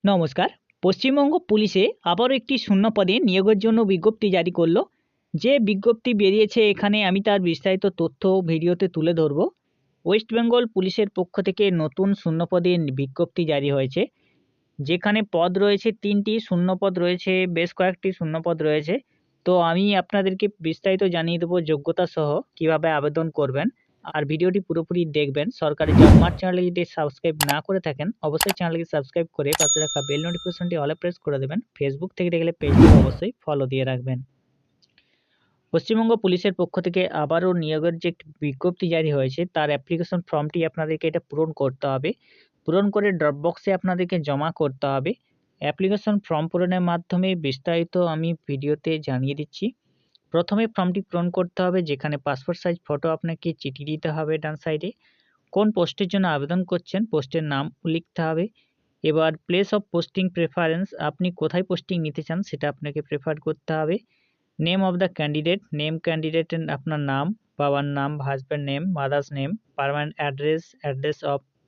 নমস্কার। পশ্চিমবঙ্গ পুলিশে আবারও একটি শূন্য পদে নিয়োগের জন্য বিজ্ঞপ্তি জারি করলো। যে বিজ্ঞপ্তি বেরিয়েছে এখানে আমি তার বিস্তারিত তথ্য ভিডিওতে তুলে ধরব। ওয়েস্ট বেঙ্গল পুলিশের পক্ষ থেকে নতুন শূন্য পদে বিজ্ঞপ্তি জারি হয়েছে। যেখানে পদ রয়েছে ৩টি, শূন্য পদ রয়েছে বেশ কয়েকটি শূন্য পদ রয়েছে। তো আমি আপনাদেরকে বিস্তারিত জানিয়ে দেবো যোগ্যতা সহ কিভাবে আবেদন করবেন। আর ভিডিওটি পুরোপুরি দেখবেন। সরকারি জব মার্ট চ্যানেলে যদি সাবস্ক্রাইব না করে থাকেন অবশ্যই চ্যানেলটি সাবস্ক্রাইব করে পাশে রাখা বেল নোটিফিকেশনটি অলে প্রেস করে দেবেন। ফেসবুক থেকে দেখলে পেজটি অবশ্যই ফলো দিয়ে রাখবেন। পশ্চিমবঙ্গ পুলিশের পক্ষ থেকে আবারও নিয়োগের যে একটি বিজ্ঞপ্তি জারি হয়েছে তার অ্যাপ্লিকেশন ফর্মটি আপনাদেরকে এটা পূরণ করতে হবে। পূরণ করে ড্রপ বক্সে আপনাদেরকে জমা করতে হবে। অ্যাপ্লিকেশন ফর্ম পূরণের মাধ্যমে বিস্তারিত আমি ভিডিওতে জানিয়ে দিচ্ছি। প্রথমে ফর্মটি পূরণ করতে হবে, যেখানে পাসপোর্ট সাইজ ফটো আপনাকে চিঠি দিতে হবে ডান সাইডে। কোন পোস্টের জন্য আবেদন করছেন পোস্টের নাম লিখতে হবে। এবার প্লেস অফ পোস্টিং প্রেফারেন্স, আপনি কোথায় পোস্টিং নিতে চান সেটা আপনাকে প্রেফার করতে হবে। Name of the candidate, name ক্যান্ডিডেটের আপনার নাম, বাবার নাম, husband name, mother's name, permanent address,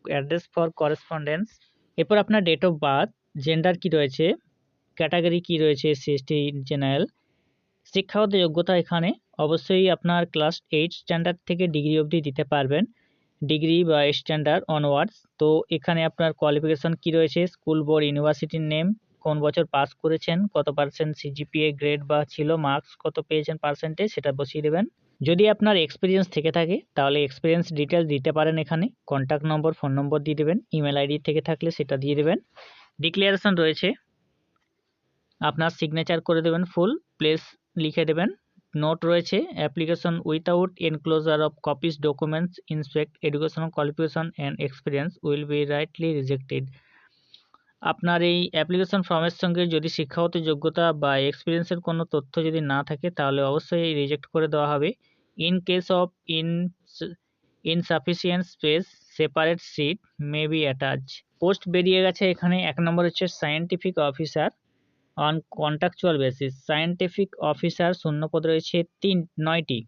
address for correspondence. এরপর আপনার ডেট অফ বার্থ, জেন্ডার কি রয়েছে, ক্যাটাগরি কি রয়েছে, এসসি/এসটি, জেনারেল। শিক্ষাগত যোগ্যতা এখানে অবশ্যই আপনার ক্লাস 8 স্ট্যান্ডার্ড থেকে ডিগ্রি অবধি দিতে পারবেন, ডিগ্রি বা স্ট্যান্ডার্ড অনওয়ার্ডস। তো এখানে আপনার কোয়ালিফিকেশন কি রয়েছে, স্কুল, বোর্ড, ইউনিভার্সিটির নেম, কোন বছর পাস করেছেন, কত পার্সেন্ট সিজিপিএ গ্রেড বা ছিল, মার্কস কত পেয়েছেন পার্সেন্টেজ সেটা বসিয়ে দেবেন। যদি আপনার এক্সপিরিয়েন্স থেকে থাকে তাহলে এক্সপিরিয়েন্স ডিটেলস দিতে পারেন এখানে। কন্ট্যাক্ট নম্বর, ফোন নম্বর দিয়ে দেবেন। ইমেল আইডি থেকে থাকলে সেটা দিয়ে দেবেন। ডিক্লারেশন রয়েছে, আপনার সিগনেচার করে দেবেন, ফুল প্লেস লিখে দেবেন। নোট রয়েছে, application without enclosure of copies documents inspect educational qualification and experience will be rightly rejected. আপনার এই অ্যাপ্লিকেশন ফর্মের সঙ্গে যদি শিক্ষাগত যোগ্যতা বা এক্সপিরিয়েন্সের কোনো তথ্য যদি না থাকে তাহলে অবশ্যই রিজেক্ট করে দেওয়া হবে। In case of insufficient space separate sheet may be attach. Post বেরিয়ে গেছে এখানে। 1 নম্বর হচ্ছে scientific officer on contractual basis. Scientific officer শূন্যপদ রয়েছে 9টি।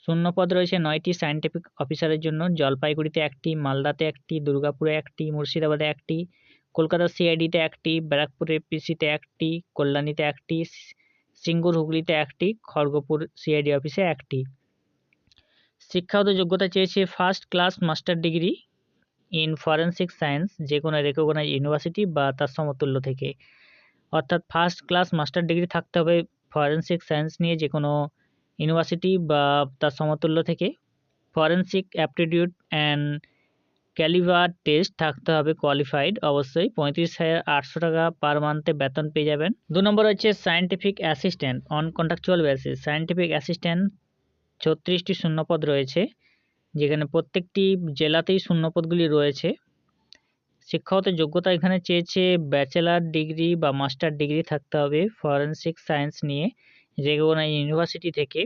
শূন্যপদ রয়েছে 9টি সায়েন্টিফিক অফিসারের জন্য। জলপাইগুড়িতে 1টি, মালদাতে 1টি, দুর্গাপুরে 1টি, মুর্শিদাবাদে 1টি, কলকাতা সিআইডিতে 1টি, ব্যারাকপুর এপিসিতে 1টি, কল্যাণীতে 1টি, সিঙ্গুর হুগলিতে 1টি, খড়গপুর সিআইডি অফিসে 1টি। শিক্ষাগত যোগ্যতা চেয়েছে first class master degree in forensic science, যে কোনো রেকগনাইজ ইউনিভার্সিটি বা তার সমতুল্য থেকে। অর্থাৎ ফার্স্ট ক্লাস মাস্টার ডিগ্রি থাকতে হবে ফরেনসিক সায়েন্স নিয়ে যে কোনো ইউনিভার্সিটি বা তার সমতুল্য থেকে। ফরেনসিক অ্যাপটিটিউড অ্যান্ড ক্যালিভার টেস্ট থাকতে হবে কোয়ালিফাইড অবশ্যই। 35,800 টাকা পার মান্থে বেতন পেয়ে যাবেন। 2 নম্বর হচ্ছে scientific assistant on contractual basis. Scientific assistant 36টি শূন্যপদ রয়েছে, যেখানে প্রত্যেকটি জেলাতেই শূন্যপদগুলি রয়েছে। শিক্ষাগত যোগ্যতা এখানে চেয়েছে ব্যাচেলার ডিগ্রি বা মাস্টার ডিগ্রি থাকতে হবে ফরেনসিক সায়েন্স নিয়ে যে কোনো ইউনিভার্সিটি থেকে।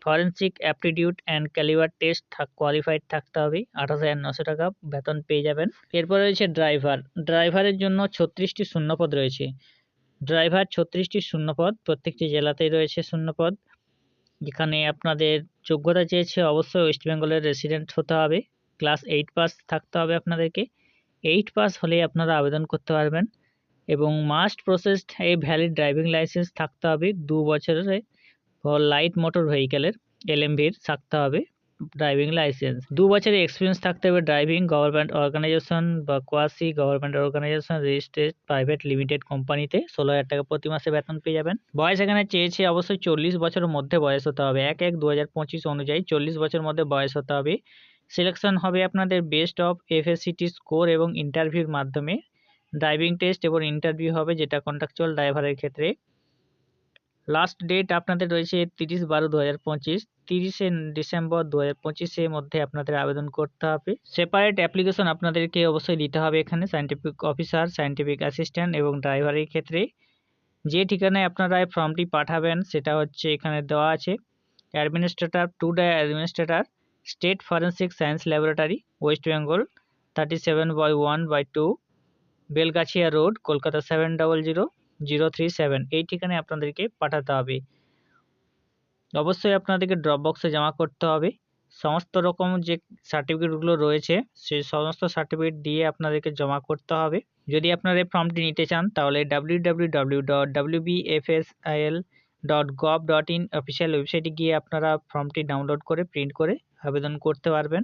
Forensic aptitude and calibre test qualified থাকতে হবে। 28,900 টাকা বেতন পেয়ে যাবেন। এরপরে রয়েছে ড্রাইভার। ড্রাইভারের জন্য 36টি শূন্যপদ রয়েছে। ড্রাইভার 36টি শূন্যপদ, প্রত্যেকটি জেলাতেই রয়েছে শূন্যপদ। এখানে আপনাদের যোগ্যতা চেয়েছে অবশ্যই ওয়েস্ট বেঙ্গলের রেসিডেন্ট হতে হবে। ক্লাস 8 পাস থাকতে হবে আপনাদেরকে। 8 পাস হলে আপনারা আবেদন করতে পারবেন এবং must processed a valid driving licence থাকতে হবে 2 বছরের। লাইট মোটর ভেহিকেলের এলএমভির থাকতে হবে ড্রাইভিং লাইসেন্স। 2 বছরের এক্সপিরিয়েন্স থাকতে হবে ড্রাইভিং। গভর্নমেন্ট অর্গানাইজেশন বা quasi government organisation registered private limited কোম্পানিতে 16,000 টাকা প্রতি মাসে বেতন পেয়ে যাবেন। বয়স এখানে চেয়েছে অবশ্যই 40 বছরের মধ্যে বয়স হতে হবে। 1/1/2025 অনুযায়ী 40 বছরের মধ্যে বয়স হতে হবে। সিলেকশন হবে আপনাদের বেস্ট অফ এফএসসিটি স্কোর এবং ইন্টারভিউর মাধ্যমে। ড্রাইভিং টেস্ট এবং ইন্টারভিউ হবে, যেটা কন্ট্রাকচুয়াল ড্রাইভারের ক্ষেত্রে। লাস্ট ডেট আপনাদের রয়েছে 30/12/2025। 30শে ডিসেম্বর 2025 মধ্যে আপনাদের আবেদন করতে হবে। সেপারেট অ্যাপ্লিকেশন আপনাদেরকে অবশ্যই দিতে হবে এখানে সায়েন্টিফিক অফিসার, সায়েন্টিফিক অ্যাসিস্ট্যান্ট এবং ড্রাইভারের ক্ষেত্রে। যে ঠিকানায় আপনারা এই ফর্মটি পাঠাবেন সেটা হচ্ছে এখানে দেওয়া আছে। Administrator to the administrator, state forensic science laboratory, west Bengal, 37/1/2, Belgachia road, Kolkata 700037। এই ঠিকানায় আপনাদেরকে পাঠাতে হবে। অবশ্যই আপনাদেরকে ড্রপ বক্সে জমা করতে হবে। সমস্ত রকম যে সার্টিফিকেটগুলো রয়েছে সেই সমস্ত সার্টিফিকেট দিয়ে আপনাদেরকে জমা করতে হবে। যদি আপনারা এই ফর্মটি নিতে চান তাহলে www.wbfsil.gov.in অফিসিয়াল ওয়েবসাইটে গিয়ে আপনারা ফর্মটি ডাউনলোড করে প্রিন্ট করে আবেদন করতে পারবেন।